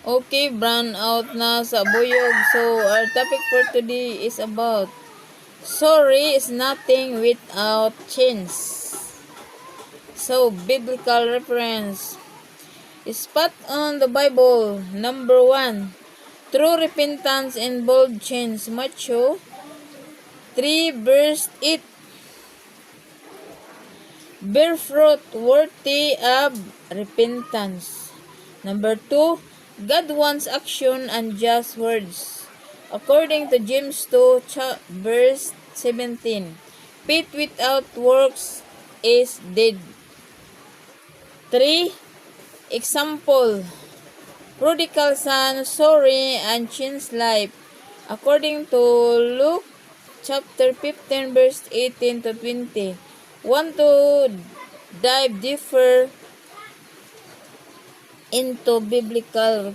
Okay, brown out na sa buyog. So, our topic for today is about sorry is nothing without chance. So, biblical reference. Spot on the Bible. Number 1. True repentance and bold change. Matthew 3 verse 8. Bear fruit worthy of repentance. Number 2. God wants action and just words. According to James 2 verse 17. Faith without works is dead. 3. Example. Prodigal son, sorry, and changed life. According to Luke chapter 15 verse 18 to 20. Want to dive deeper into biblical